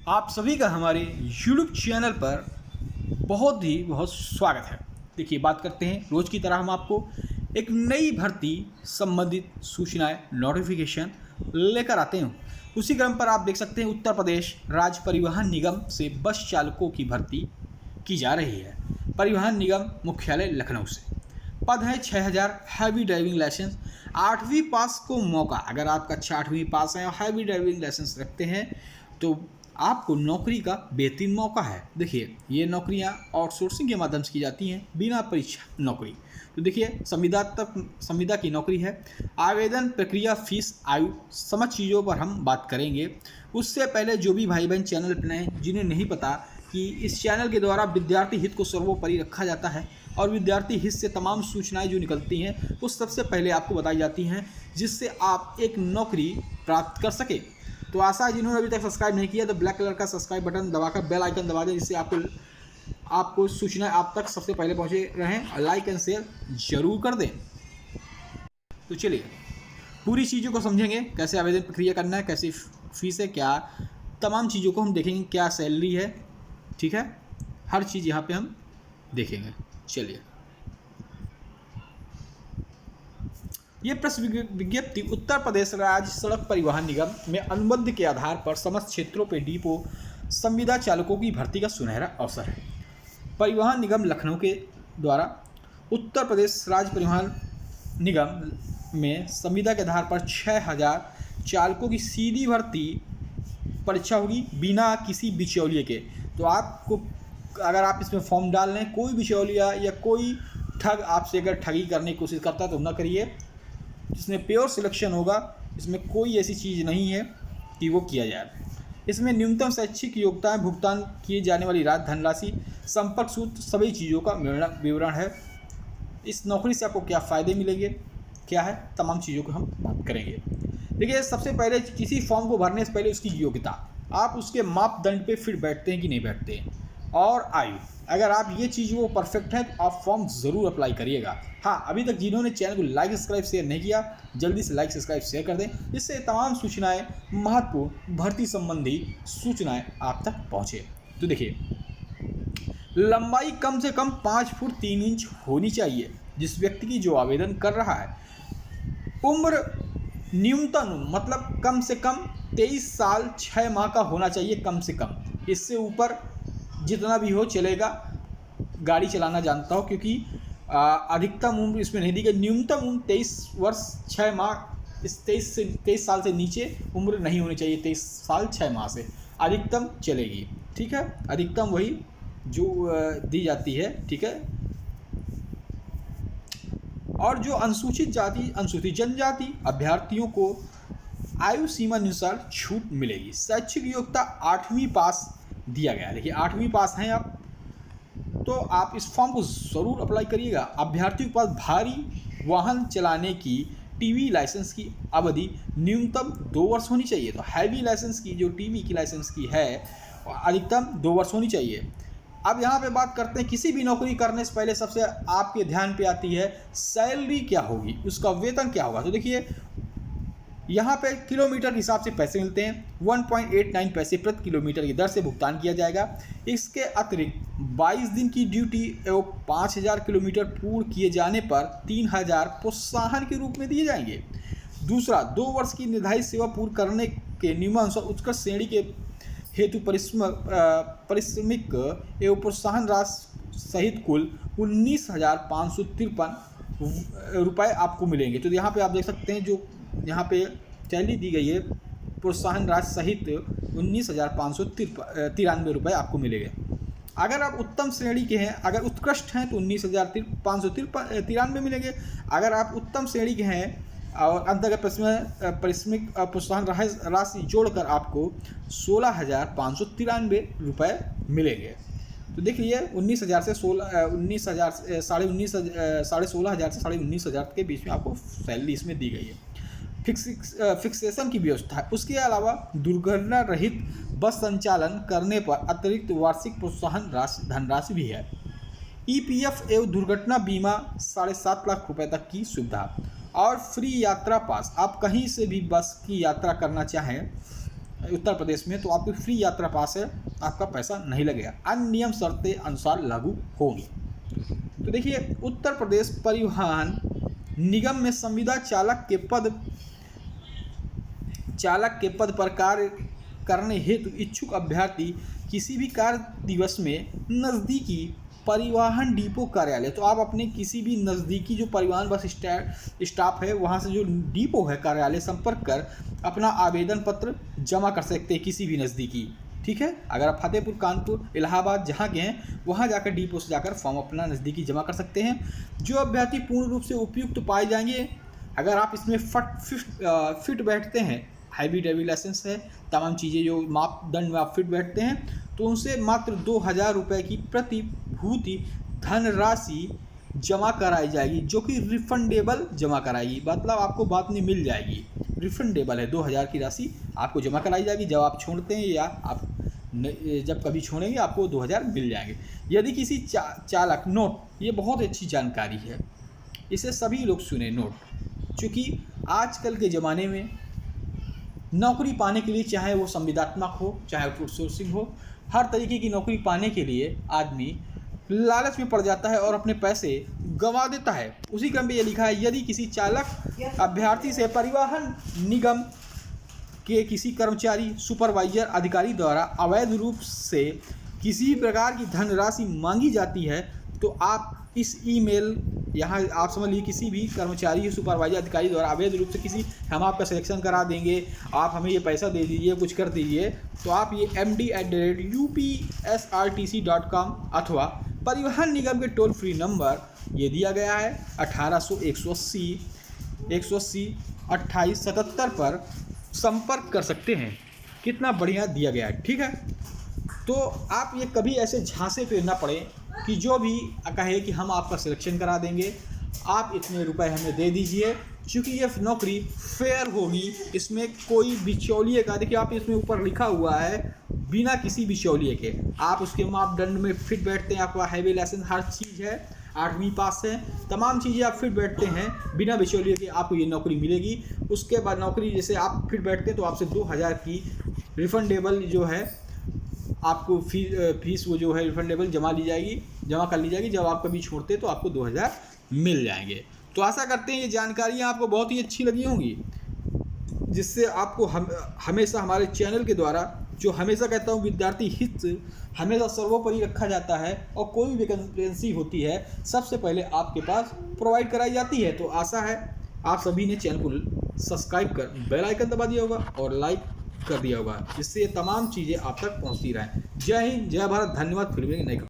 आप सभी का हमारे YouTube चैनल पर बहुत स्वागत है। देखिए, बात करते हैं रोज़ की तरह हम आपको एक नई भर्ती संबंधित सूचनाएं नोटिफिकेशन लेकर आते हैं। उसी क्रम पर आप देख सकते हैं उत्तर प्रदेश राज्य परिवहन निगम से बस चालकों की भर्ती की जा रही है। परिवहन निगम मुख्यालय लखनऊ से पद है 6000। हैवी ड्राइविंग लाइसेंस 8वीं पास को मौका। अगर आपका 8वीं पास है और हैवी ड्राइविंग लाइसेंस रखते हैं तो आपको नौकरी का बेहतरीन मौका है। देखिए, ये नौकरियां आउटसोर्सिंग के माध्यम से की जाती हैं, बिना परीक्षा नौकरी। तो देखिए, संविदा की नौकरी है। आवेदन प्रक्रिया, फीस, आयु, समझ चीज़ों पर हम बात करेंगे। उससे पहले जो भी भाई बहन चैनल पर नए जिन्हें नहीं पता कि इस चैनल के द्वारा विद्यार्थी हित को सर्वोपरि रखा जाता है और विद्यार्थी हित से तमाम सूचनाएं जो निकलती हैं वो सबसे पहले आपको बताई जाती हैं, जिससे आप एक नौकरी प्राप्त कर सके। तो आशा है जिन्होंने अभी तक सब्सक्राइब नहीं किया तो ब्लैक कलर का सब्सक्राइब बटन दबाकर बेल आइकन दबा दें, जिससे आपको सूचनाएं आप तक सबसे पहले पहुंचे रहें। और लाइक एंड शेयर जरूर कर दें। तो चलिए पूरी चीज़ों को समझेंगे, कैसे आवेदन प्रक्रिया करना है, कैसी फीस है, क्या तमाम चीज़ों को हम देखेंगे, क्या सैलरी है, ठीक है, हर चीज़ यहाँ पे हम देखेंगे। चलिए, ये प्रेस विज्ञप्ति उत्तर प्रदेश राज्य सड़क परिवहन निगम में अनुबंध के आधार पर समस्त क्षेत्रों पे डिपो संविदा चालकों की भर्ती का सुनहरा अवसर है। परिवहन निगम लखनऊ के द्वारा उत्तर प्रदेश राज्य परिवहन निगम में संविदा के आधार पर 6000 चालकों की सीधी भर्ती परीक्षा होगी, बिना किसी बिचौलिए के। तो आपको, अगर आप इसमें फॉर्म डाल लें, कोई बिचौलिया या कोई ठग आपसे अगर ठगी करने की कोशिश करता है तो ना करिए। जिसमें प्योर सिलेक्शन होगा, इसमें कोई ऐसी चीज़ नहीं है कि वो किया जाए। इसमें न्यूनतम शैक्षिक योग्यताएं, भुगतान किए जाने वाली धनराशि, संपर्क सूत्र, सभी चीज़ों का विवरण है। इस नौकरी से आपको क्या फ़ायदे मिलेंगे, क्या है, तमाम चीज़ों को हम बात करेंगे। देखिए, सबसे पहले किसी फॉर्म को भरने से पहले उसकी योग्यता, आप उसके मापदंड पे फिर बैठते हैं कि नहीं बैठते हैं, और आयु। अगर आप ये चीज़ वो परफेक्ट है तो आप फॉर्म ज़रूर अप्लाई करिएगा। हाँ, अभी तक जिन्होंने चैनल को लाइक सब्सक्राइब शेयर नहीं किया, जल्दी से लाइक सब्सक्राइब शेयर कर दें, जिससे तमाम सूचनाएं, महत्वपूर्ण भर्ती संबंधी सूचनाएं आप तक पहुँचे। तो देखिए, लंबाई कम से कम 5 फुट 3 इंच होनी चाहिए जिस व्यक्ति की जो आवेदन कर रहा है। उम्र न्यूनतम मतलब कम से कम 23 साल 6 माह का होना चाहिए, कम से कम। इससे ऊपर जितना भी हो चलेगा, गाड़ी चलाना जानता हो, क्योंकि अधिकतम उम्र इसमें नहीं दी गई। न्यूनतम उम्र 23 वर्ष 6 माह, इस 23 साल से नीचे उम्र नहीं होनी चाहिए। 23 साल 6 माह से अधिकतम चलेगी, ठीक है। अधिकतम वही जो दी जाती है, ठीक है। और जो अनुसूचित जाति, अनुसूचित जनजाति अभ्यर्थियों को आयु सीमा अनुसार छूट मिलेगी। शैक्षिक योग्यता 8वीं पास दिया गया है। देखिए, 8वीं पास हैं आप, तो आप इस फॉर्म को ज़रूर अप्लाई करिएगा। अभ्यर्थियों के पास भारी वाहन चलाने की टीवी लाइसेंस की अवधि न्यूनतम 2 वर्ष होनी चाहिए। तो हैवी लाइसेंस की, जो टीवी की लाइसेंस की है, अधिकतम 2 वर्ष होनी चाहिए। अब यहाँ पे बात करते हैं, किसी भी नौकरी करने से पहले सबसे आपके ध्यान पे आती है सैलरी क्या होगी, उसका वेतन क्या होगा। तो देखिए, यहाँ पे किलोमीटर के हिसाब से पैसे मिलते हैं। 1.89 पैसे प्रति किलोमीटर की दर से भुगतान किया जाएगा। इसके अतिरिक्त 22 दिन की ड्यूटी एवं 5000 किलोमीटर पूर्ण किए जाने पर 3000 प्रोत्साहन के रूप में दिए जाएंगे। दूसरा, 2 वर्ष की निर्धारित सेवा पूर्ण करने के नियमानुसार उत्कृष्ट श्रेणी के हेतु पारिश्रमिक एवं प्रोत्साहन राशि सहित कुल 19,553 रुपये आपको मिलेंगे। तो यहाँ पे आप देख सकते हैं, जो यहाँ पे सैलरी दी गई है, प्रोत्साहन राशि सहित 19,593 रुपये आपको मिलेंगे। अगर आप उत्तम श्रेणी के हैं, अगर उत्कृष्ट हैं तो 19,593 मिलेंगे। अगर आप उत्तम श्रेणी के हैं और अंतर्गत पारिश्रमिक प्रोत्साहन राशि जोड़कर आपको 16,593 रुपये मिलेंगे। तो देख लीजिए, 19,000 से 19,000 साढ़े 16,000 से 19,500 के बीच में आपको सैलरी इसमें दी गई है। फिक्सेशन की व्यवस्था है। उसके अलावा दुर्घटना रहित बस संचालन करने पर अतिरिक्त वार्षिक प्रोत्साहन धनराशि भी है। EPF एवं दुर्घटना बीमा 7.5 लाख रुपए तक की सुविधा और फ्री यात्रा पास। आप कहीं से भी बस की यात्रा करना चाहें उत्तर प्रदेश में, तो आपको फ्री यात्रा पास है, आपका पैसा नहीं लगेगा। अन्य नियम शर्तें अनुसार लागू होगी। तो देखिए, उत्तर प्रदेश परिवहन निगम में संविदा चालक के पद पर कार्य करने हेतु इच्छुक अभ्यर्थी किसी भी कार्य दिवस में नज़दीकी परिवहन डिपो कार्यालय, तो आप अपने किसी भी नज़दीकी जो परिवहन बस स्टाफ है वहाँ से जो डिपो है कार्यालय संपर्क कर अपना आवेदन पत्र जमा कर सकते हैं किसी भी नज़दीकी। ठीक है, अगर आप फतेहपुर, कानपुर, इलाहाबाद जहाँ के हैं वहाँ जाकर डिपो से जाकर फॉर्म अपना नज़दीकी जमा कर सकते हैं। जो अभ्यर्थी पूर्ण रूप से उपयुक्त पाए जाएंगे, अगर आप इसमें फिट बैठते हैं, हैवी ड्राइविंग लाइसेंस है, तमाम चीज़ें जो मापदंड में आप फिट बैठते हैं, तो उनसे मात्र 2000 रुपये की प्रतिभूति धनराशि जमा कराई जाएगी, जो कि रिफंडेबल जमा कराएगी। मतलब आपको बाद में मिल जाएगी, रिफंडेबल है। 2000 की राशि आपको जमा कराई जाएगी जब आप छोड़ते हैं, या आप जब कभी छोड़ेंगे आपको 2000 मिल जाएंगे। यदि किसी चालक नोट, ये बहुत अच्छी जानकारी है, इसे सभी लोग सुने नोट, चूँकि आजकल के ज़माने में नौकरी पाने के लिए, चाहे वो संविदात्मक हो चाहे आउटसोर्सिंग हो, हर तरीके की नौकरी पाने के लिए आदमी लालच में पड़ जाता है और अपने पैसे गंवा देता है। उसी क्रम में ये लिखा है, यदि किसी चालक अभ्यर्थी से परिवहन निगम के किसी कर्मचारी, सुपरवाइजर, अधिकारी द्वारा अवैध रूप से किसी प्रकार की धनराशि मांगी जाती है, तो आप इस ईमेल, यहाँ आप समझ लीजिए किसी भी कर्मचारी, सुपरवाइजर, अधिकारी द्वारा अवैध रूप से किसी, हम आपका सिलेक्शन करा देंगे, आप हमें ये पैसा दे दीजिए, कुछ कर दीजिए, तो आप ये md@upsrtc.com अथवा परिवहन निगम के टोल फ्री नंबर, ये दिया गया है 1800-180-180-2877 पर संपर्क कर सकते हैं। कितना बढ़िया दिया गया है। ठीक है, तो आप ये कभी ऐसे झांसे पे ना पड़े कि जो भी कहे कि हम आपका सिलेक्शन करा देंगे, आप इतने रुपए हमें दे दीजिए, क्योंकि ये नौकरी फेयर होगी, इसमें कोई बिचौलिए का, देखिए आप इसमें ऊपर लिखा हुआ है बिना किसी बिचौलिए के, आप उसके मापदंड में फिट बैठते हैं, आपका हैवी लाइसेंस हर चीज़ है, 8वीं पास है, तमाम चीज़ें आप फिट बैठते हैं, बिना बिचौलिए के आपको ये नौकरी मिलेगी। उसके बाद नौकरी जैसे आप फिट बैठते हैं तो आपसे 2000 की रिफंडेबल जो है आपको फीस वो जो है रिफंडेबल जमा कर ली जाएगी। जब आप कभी छोड़ते हैं तो आपको 2000 मिल जाएंगे। तो आशा करते हैं ये जानकारियाँ आपको बहुत ही अच्छी लगी होंगी, जिससे आपको हमेशा हमारे चैनल के द्वारा, जो हमेशा कहता हूँ विद्यार्थी हित हमेशा सर्वोपरि रखा जाता है, और कोई भी वैकेंसी होती है सबसे पहले आपके पास प्रोवाइड कराई जाती है। तो आशा है आप सभी ने चैनल को सब्सक्राइब कर बेल आइकन दबा दिया होगा और लाइक कर दिया होगा, जिससे ये तमाम चीज़ें आप तक पहुँचती रहें। जय हिंद, जय भारत, धन्यवाद। फिर मिलेंगे नए